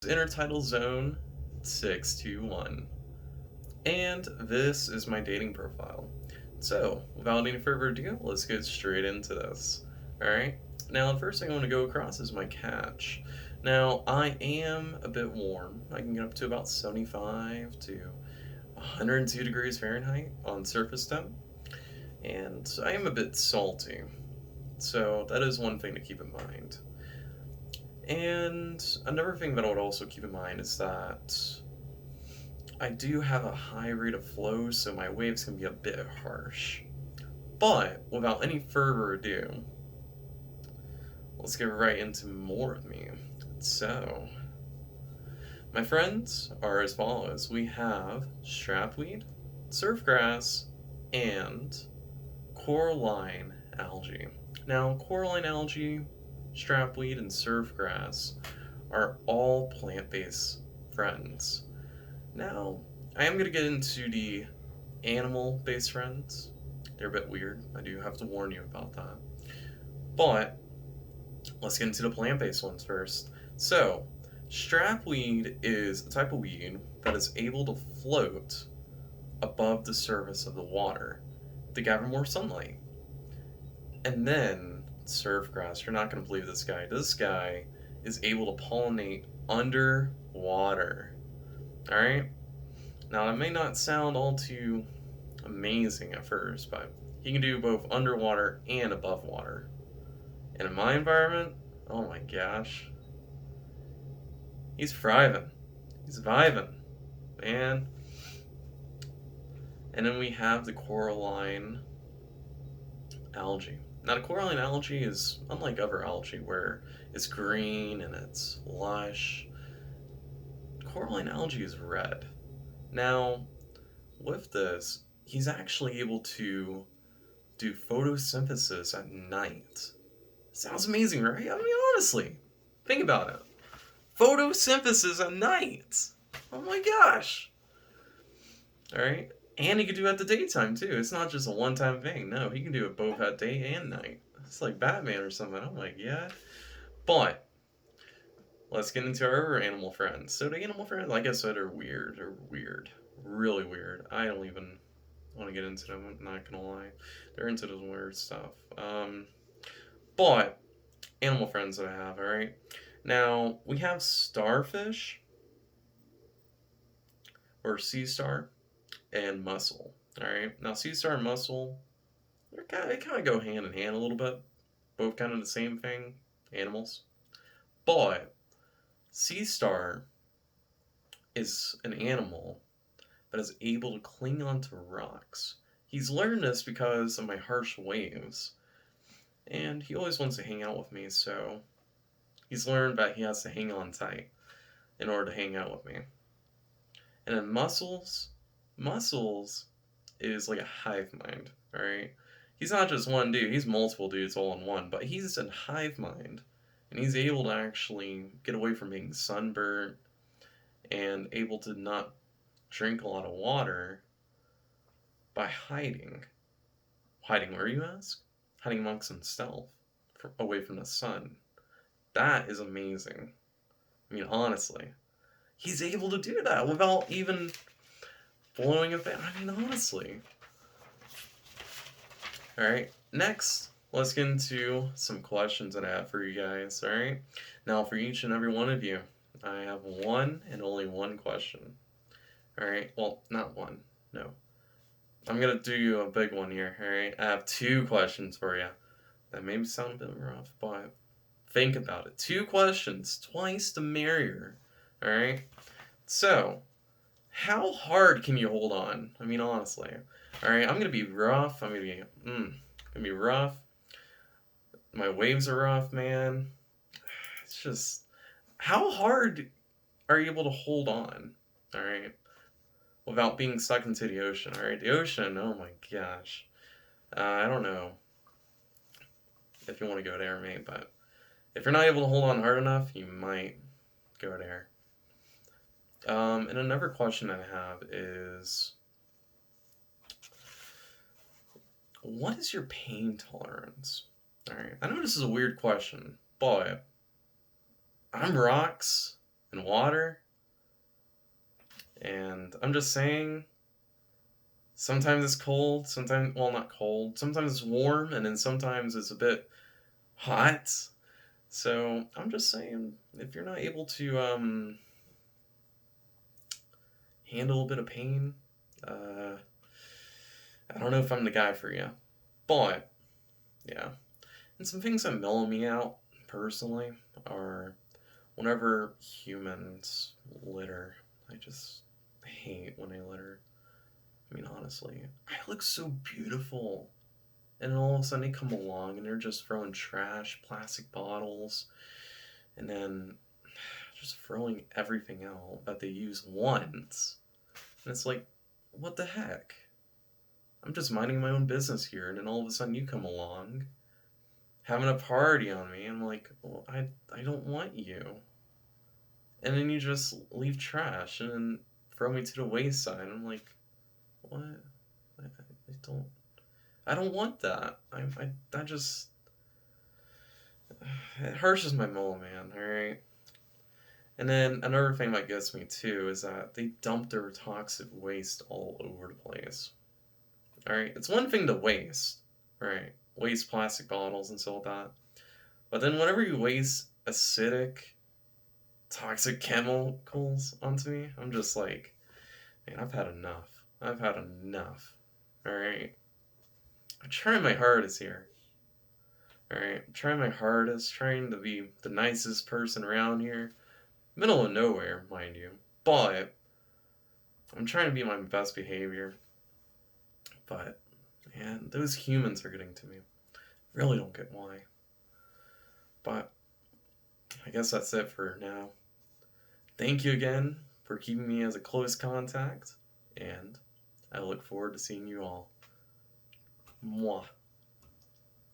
Intertidal Zone 621, and this is my dating profile. So, without any further ado, let's get straight into this. Alright, now the first thing I want to go across is my catch. Now, I am a bit warm. I can get up to about 75 to 102 degrees Fahrenheit on surface temp, and I am a bit salty. So, that is one thing to keep in mind. And another thing that I would also keep in mind is that I do have a high rate of flow, so my waves can be a bit harsh. But without any further ado, let's get right into more of me. So, my friends are as follows. We have strapweed, surfgrass, and coralline algae. Now, coralline algae, strapweed, and surfgrass are all plant-based friends. Now, I am going to get into the animal-based friends. They're a bit weird. I do have to warn you about that. But, let's get into the plant-based ones first. So, strapweed is a type of weed that is able to float above the surface of the water to gather more sunlight. And then, surfgrass, you're not going to believe this guy. This guy is able to pollinate underwater. Alright? Now, that may not sound all too amazing at first, but he can do both underwater and above water. And in my environment, oh my gosh, he's thriving. He's vibing, man. And then we have the coralline algae. Now, the coralline algae is unlike other algae where it's green and it's lush. Coralline algae is red. Now, with this, he's actually able to do photosynthesis at night. Sounds amazing, right? I mean, honestly, think about it. Photosynthesis at night. Oh my gosh. Alright? And he can do it at the daytime, too. It's not just a one-time thing. No, he can do it both at day and night. It's like Batman or something. I'm like, yeah. But, let's get into our other animal friends. So the animal friends, like I said, are weird. They're weird. Really weird. I don't even want to get into them, I'm not gonna lie. They're into this weird stuff. But, animal friends that I have, alright? Now, we have starfish, or sea star, and mussel. Alright? Now, sea star and mussel, they kind of go hand in hand a little bit. Both kind of the same thing, animals. But, sea star is an animal that is able to cling onto rocks. He's learned this because of my harsh waves. And he always wants to hang out with me, so he's learned that he has to hang on tight in order to hang out with me. And then mussels is like a hive mind, alright? He's not just one dude, he's multiple dudes all in one, but he's a hive mind. And he's able to actually get away from being sunburnt and able to not drink a lot of water by hiding. Hiding where, you ask? Hiding amongst himself, away from the sun. That is amazing. I mean, honestly. He's able to do that without even blowing a fan. I mean, honestly. Alright, next, let's get into some questions that I have for you guys, alright? Now, for each and every one of you, I have one and only one question. Alright, well, not one, no. I'm gonna do you a big one here, alright? I have two questions for you. That may sound a bit rough, but think about it. Two questions, twice the merrier, alright? So, how hard can you hold on? I mean, honestly. Alright, I'm gonna be rough. I'm gonna be rough. My waves are rough, man. It's just, how hard are you able to hold on? Alright? Without being sucked into the ocean, alright? The ocean, oh my gosh. I don't know if you want to go there, mate, but if you're not able to hold on hard enough, you might go there. And another question I have is, what is your pain tolerance? Alright, I know this is a weird question, but I'm rocks, and water. And I'm just saying, sometimes it's cold, sometimes, well, not cold, sometimes it's warm, and then sometimes it's a bit hot. So I'm just saying, if you're not able to handle a bit of pain, uh, I don't know if I'm the guy for you. But yeah, and some things that mellow me out personally are whenever humans litter. I just hate when they litter. I mean, honestly, I look so beautiful. And then all of a sudden they come along and they're just throwing trash, plastic bottles, and then just throwing everything out that they use once. And it's like, what the heck? I'm just minding my own business here, and then all of a sudden you come along, having a party on me. I'm like, well, I don't want you. And then you just leave trash and then throw me to the wayside. I'm like, what? I don't. I don't want that. I just. It hurts my mold, man. All right. And then another thing that gets me too is that they dump their toxic waste all over the place. All right. It's one thing to waste, right? Waste plastic bottles and stuff like that. But then whenever you waste acidic, toxic chemicals onto me, I'm just like, man, I've had enough. I've had enough. All right. I'm trying my hardest here. All right. I'm trying my hardest, trying to be the nicest person around here. Middle of nowhere, mind you. But I'm trying to be my best behavior. But, man, those humans are getting to me. Really don't get why. But I guess that's it for now. Thank you again for keeping me as a close contact, and I look forward to seeing you all. Mwah.